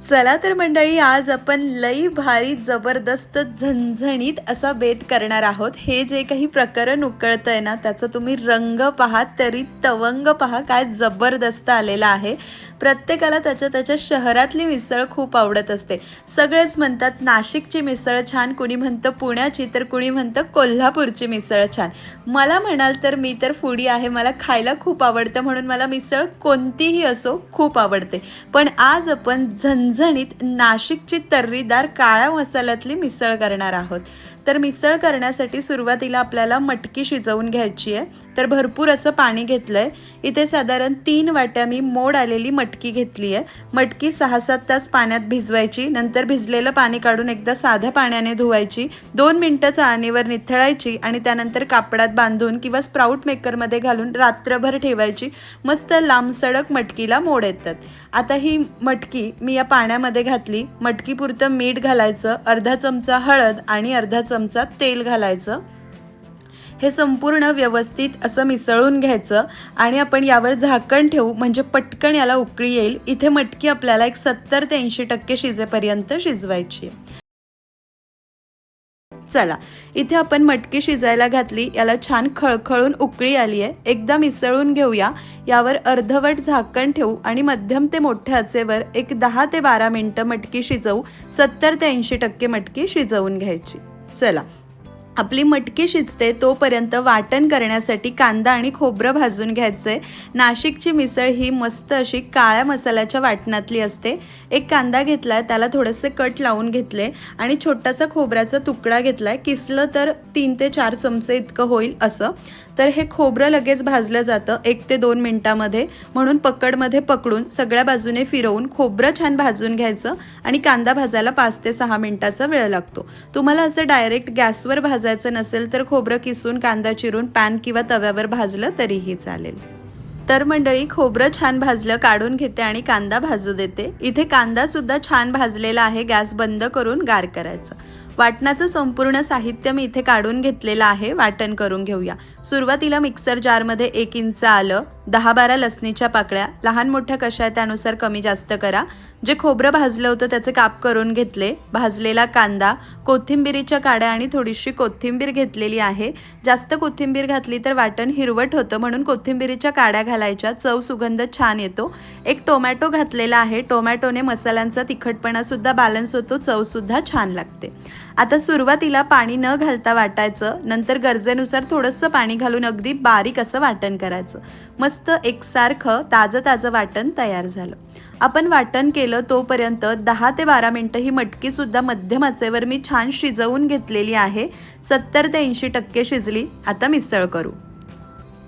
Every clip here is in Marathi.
चला तर मंडळी, आज आपण लई भारी जबरदस्त झणझणीत असा बेत करणार आहोत। हे जे काही प्रकरण उकळतंय ना, त्याचा तुम्ही रंग पहा तरी तवंग पहा, काय जबरदस्त आलेला आहे। प्रत्येकाला त्याच्या शहरातली मिसळ खूप आवडत असते। सगळेच म्हणतात नाशिकची मिसळ छान, कुणी म्हणतं पुण्याची, तर कुणी म्हणतं कोल्हापूरची मिसळ छान। मला म्हणाल तर मी तर फूडी आहे, मला खायला खूप आवडतं, म्हणून मला मिसळ कोणतीही असो खूप आवडते। पण आज आपण झणझणीत नाशिकची तर्रीदार काळ्या मसाल्यातली मिसळ करणार आहोत। तर मिसळ करण्यासाठी सुरुवातीला आपल्याला मटकी शिजवून घ्यायची आहे। तर भरपूर असं पाणी घेतलंय। इथे साधारण 3 वाट्या मी मोड आलेली मटकी घेतली आहे। मटकी 6-7 तास पाण्यात भिजवायची, नंतर भिजलेलं पाणी काढून एकदा साध्या पाण्याने धुवायची, 2 मिनिटं चाळणीवर निथळायची आणि त्यानंतर कापडात बांधून किंवा स्प्राउट मेकरमध्ये घालून रात्रभर ठेवायची। मस्त लांबसडक मटकीला मोड येतात। आता ही मटकी मी या पाण्यामध्ये घातली। मटकीपुरतं मीठ घालायचं, अर्धा चमचा हळद आणि अर्धा चमचा तेल घालायचं। हे संपूर्ण व्यवस्थित असं मिसळून घ्यायचं आणि आपण यावर झाकण ठेवू, म्हणजे पटकन याला उकळी येईल। इथे मटकी आपल्याला एक 70 ते 80% शिजेपर्यंत शिजवायची आहे। चला, इथे आपण मटकी शिजायला घातली, याला छान खळखळून उकळी आली आहे। एकदा मिसळून घेऊया। यावर अर्धवट झाकण ठेवू आणि मध्यम ते मोठ्या आचेवर एक 10 ते 12 मिनिटं मटकी शिजवू। 70 ते 80% मटकी शिजवून घ्यायची। चला, आपली मटकी शिजते तोपर्यंत वाटण करण्यासाठी कांदा आणि खोबरं भाजून घ्यायचंय। नाशिकची मिसळ ही मस्त अशी काळ्या मसाल्याच्या वाटणातली असते। एक कांदा घेतलाय, त्याला थोडेसे कट लावून घेतले आणि छोटासा खोबऱ्याचा तुकडा घेतलाय। किसलं तर 3 ते 4 चमचे इतकं होईल असं। तर हे खोबरं लगेच भाजलं जातं 1 ते 2 मिनिटांमध्ये, म्हणून पकडमध्ये पकडून सगळ्या बाजूने फिरवून खोबरं छान भाजून घ्यायचं आणि कांदा भाजायला 5 ते 6 मिनिटाचा वेळ लागतो। तुम्हाला असं डायरेक्ट गॅसवर भाजायचं नसेल तर खोबरं किसून कांदा चिरून पॅन किंवा तव्यावर भाजलं तरीही चालेल। तर मंडळी, खोबरं छान भाजलं, काढून घेते आणि कांदा भाजू देते। इथे कांदा सुद्धा छान भाजलेला आहे। गॅस बंद करून गार करायचं। वाटणाचं संपूर्ण साहित्य मी इथे काढून घेतलेलं आहे। वाटण करून घेऊया। सुरुवातीला मिक्सर जारमध्ये 1 इंच आलं, 10-12 लसणीच्या पाकळ्या, लहान मोठ्या कशा आहेत त्यानुसार कमी जास्त करा। जे खोबरं भाजलं होतं त्याचे काप करून घेतले, भाजलेला कांदा, कोथिंबीरीच्या काड्या आणि थोडीशी कोथिंबीर घेतलेली आहे। जास्त कोथिंबीर घातली तर वाटण हिरवट होतं, म्हणून कोथिंबीरीच्या काड्या घालायच्या, चव सुगंध छान येतो। एक टोमॅटो घातलेला आहे। टोमॅटोने मसाल्यांचा तिखटपणा सुद्धा बॅलन्स होतो, चव सुद्धा छान लागते। आता सुरुवातीला पाणी न घालता वाटायचं, नंतर गरजेनुसार थोडंसं पाणी घालून अगदी बारीक असं वाटण करायचं। मस्त एकसारखं ताजं वाटण तयार झालं। आपण वाटण केलं तोपर्यंत 10 ते 12 मिनिटं ही मटकी सुद्धा मध्यम आचेवर मी छान शिजवून घेतलेली आहे। 70 ते 80% शिजली। आता मिसळ करू।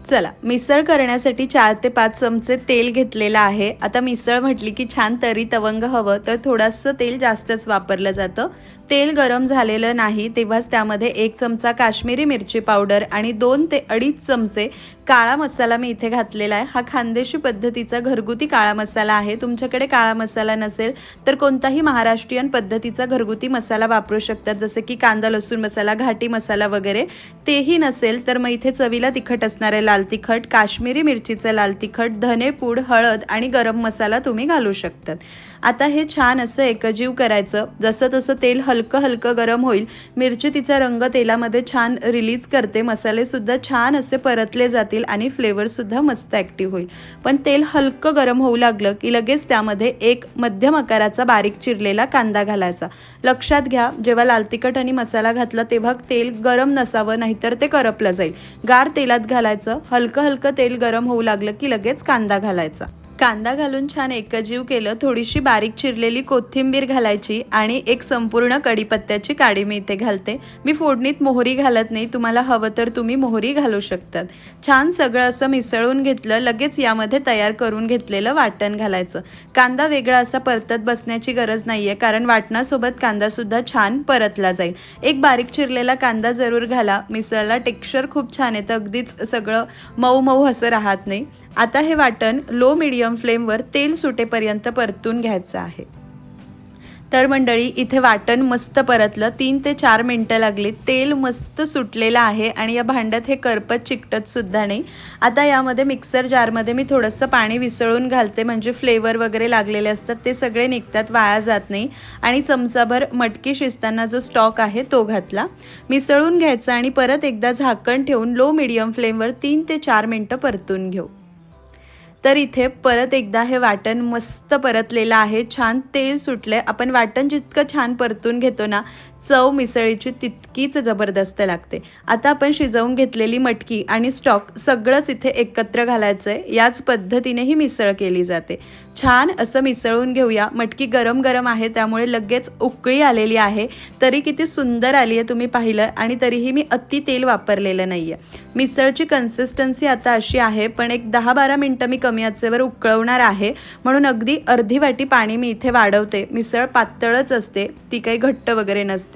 चला, मिसळ करण्यासाठी 4 ते 5 चमचे तेल घेतलेलं आहे। आता मिसळ म्हटली की छान तरी तवंग हवं, तर थोडंसं तेल जास्तच वापरलं जातं। तेल गरम झालेलं नाही तेव्हाच त्यामध्ये 1 चमचा काश्मीरी मिरची पावडर आणि 2 ते 2.5 चमचे काळा मसाला मी इथे घातलेला आहे। हा खानदेशी पद्धतीचा घरगुती काळा मसाला आहे। तुमच्याकडे काळा मसाला नसेल तर कोणताही महाराष्ट्रीयन पद्धतीचा घरगुती मसाला वापरू शकतात, जसे की कांदा लसूण मसाला, घाटी मसाला वगैरे। तेही नसेल तर मग इथे चवीला तिखट असणारे लाल तिखट, काश्मीरी मिरचीचे लाल तिखट, धनेपूड, हळद आणि गरम मसाला तुम्ही घालू शकतात। आता हे छान असं एकजीव करायचं। जसं तसं तेल हलकं गरम होईल, मिरची तिचा रंग तेलामध्ये छान रिलीज करते, मसाले सुद्धा छान असे परतले जातील आणि फ्लेवर सुद्धा मस्त ॲक्टिव्ह होईल। पण तेल हलकं गरम होऊ लागलं की लगेच त्यामध्ये एक मध्यम आकाराचा बारीक चिरलेला कांदा घालायचा। लक्षात घ्या, जेव्हा लाल तिखट आणि मसाला घातला तेव्हा तेल गरम नसावं, नाहीतर ते करपलं जाईल। गार तेलात घालायचं। हलकं तेल गरम होऊ लागलं की लगेच कांदा घालायचा। कांदा घालून छान एकजीव केलं, थोडीशी बारीक चिरलेली कोथिंबीर घालायची आणि एक संपूर्ण कढीपत्त्याची काडी मी इथे घालते। मी फोडणीत मोहरी घालत नाही, तुम्हाला हवं तर तुम्ही मोहरी घालू शकतात। छान सगळं असं मिसळून घेतलं, लगेच यामध्ये तयार करून घेतलेलं वाटण घालायचं। कांदा वेगळा असा परतत बसण्याची गरज नाहीये, कारण वाटणासोबत कांदा सुद्धा छान परतला जाईल। एक बारीक चिरलेला कांदा जरूर घाला, मिसळला टेक्स्चर खूप छान येतं, अगदीच सगळं मऊ असं राहत नाही। आता हे वाटण लो मीडियम फ्लेमवर तेल सुटेपर्यंत परतून घ्यायचं आहे। तर मंडळी इथे वाटण मस्त परतलं, 3 ते 4 मिनटं लागली. तेल मस्त सुटलेलं आहे आणि या भांड्यात हे करपत चिकटत सुद्धा नाही. आता यामध्ये मिक्सर जारमध्ये मी थोडंसं पाणी विसळून घालते, म्हणजे फ्लेवर वगैरे लागलेले असतात ते सगळे निघतात, वाया जात नाही. आणि चमचाभर मटकी शिजताना जो स्टॉक आहे तो घातला, मिसळून घ्यायचा आणि परत एकदा झाकण ठेवून लो मीडियम फ्लेमवर 3 ते 4 मिनटं परतून घेऊ. तर इथे परत एकदा हे वाटण मस्त परतलेलं आहे, छान तेल सुटले. आपण वाटण जितकं छान परतून घेतो ना, चव मिसळीची तितकीच जबरदस्त लागते. आता आपण शिजवून घेतलेली मटकी आणि स्टॉक सगळंच इथे एकत्र घालायचं आहे. याच पद्धतीने ही मिसळ केली जाते. छान असं मिसळून घेऊया. मटकी गरम गरम आहे त्यामुळे लगेच उकळी आलेली आहे, तरी किती सुंदर आली आहे तुम्ही पाहिलं. आणि तरीही मी अति तेल वापरलेलं नाही आहे. मिसळची कन्सिस्टन्सी आता अशी आहे, पण एक 10-12 मिनटं मी कमी आचेवर उकळवणार आहे, म्हणून अगदी अर्धी वाटी पाणी मी इथे वाढवते. मिसळ पातळच असते, ती काही घट्ट वगैरे नसते.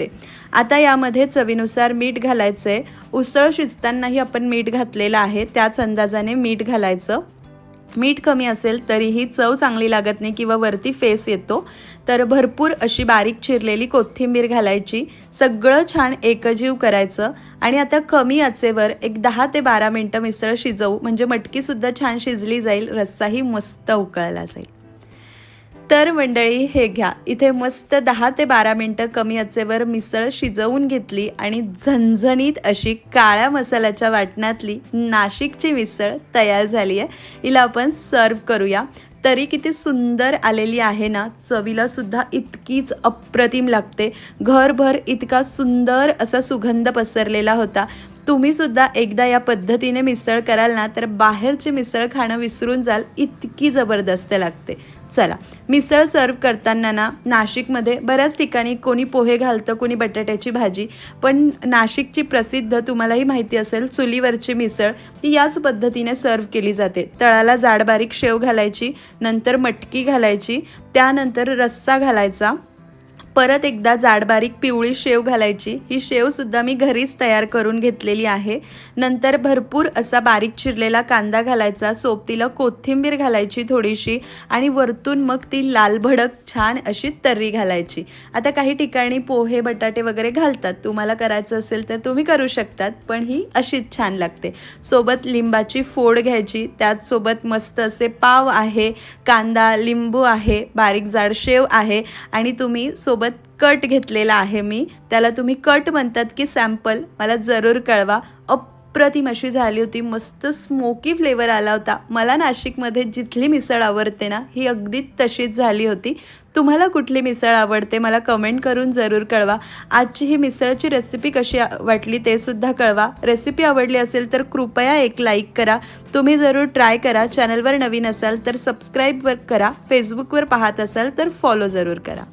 आता यामध्ये चवीनुसार मीठ घालायचं आहे. उसळ शिजतानाही आपण मीठ घातलेलं आहे, त्याच अंदाजाने मीठ घालायचं. मीठ कमी असेल तरीही चव चांगली लागत नाही किंवा वरती फेस येतो. तर भरपूर अशी बारीक चिरलेली कोथिंबीर घालायची. सगळं छान एकजीव करायचं आणि आता कमी आचेवर एक 10 ते 12 मिनटं मिसळ शिजवू, म्हणजे मटकीसुद्धा छान शिजली जाईल, रस्साही मस्त उकळला जाईल. तर मंडळी हे घ्या, इथे मस्त 10 ते 12 मिनटं कमी आचेवर मिसळ शिजवून घेतली आणि झणझणीत अशी काळ्या मसाल्याच्या वाटणातली नाशिकची मिसळ तयार झाली आहे. हिला आपण सर्व करूया. तरी किती सुंदर आलेली आहे ना, चवीला सुद्धा इतकीच अप्रतिम लागते. घरभर इतका सुंदर असा सुगंध पसरलेला होता. तुम्ही सुद्धा एकदा या पद्धतीने मिसळ कराल ना, तर बाहेरची मिसळ खाणं विसरून जाल, इतकी जबरदस्त लागते. चला, मिसळ सर्व करताना ना, नाशिकमध्ये बऱ्याच ठिकाणी कोणी पोहे घालतं, कोणी बटाट्याची भाजी, पण नाशिकची प्रसिद्ध तुम्हालाही माहिती असेल चुलीवरची मिसळ, ती याच पद्धतीने सर्व केली जाते. तळाला जाड बारीक शेव घालायची, नंतर मटकी घालायची, त्यानंतर रस्सा घालायचा, परत एकदा जाडबारीक पिवळी शेव घालायची. ही शेवसुद्धा मी घरीच तयार करून घेतलेली आहे. नंतर भरपूर असा बारीक चिरलेला कांदा घालायचा, सोबतीला कोथिंबीर घालायची थोडीशी आणि वरतून मग ती लाल भडक छान अशी तर्री घालायची. आता काही ठिकाणी पोहे बटाटे वगैरे घालतात, तुम्हाला करायचं असेल तर तुम्ही करू शकतात, पण ही अशीच छान लागते. सोबत लिंबाची फोड घ्यायची, त्याचसोबत मस्त असे पाव आहे, कांदा लिंबू आहे, बारीक जाड शेव आहे आणि तुम्ही सोबत कट घेतलेला आहे मी, त्याला तुम्ही कट म्हणतात की सॅम्पल, मला जरूर कळवा. अप्रतिम अशी झाली होती, मस्त स्मोकी फ्लेवर आला होता. मला नाशिकमध्ये जिथली मिसळ आवडते ना, ही अगदी तशीच झाली होती. तुम्हाला कुठली मिसळ आवडते मला कमेंट करून जरूर कळवा. आजची ही मिसळची रेसिपी कशी वाटली ते सुद्धा कळवा. रेसिपी आवडली असेल तर कृपया एक लाईक करा. तुम्ही जरूर ट्राय करा. चॅनलवर नवीन असाल तर सबस्क्राईब करा. फेसबुकवर पाहत असाल तर फॉलो जरूर करा.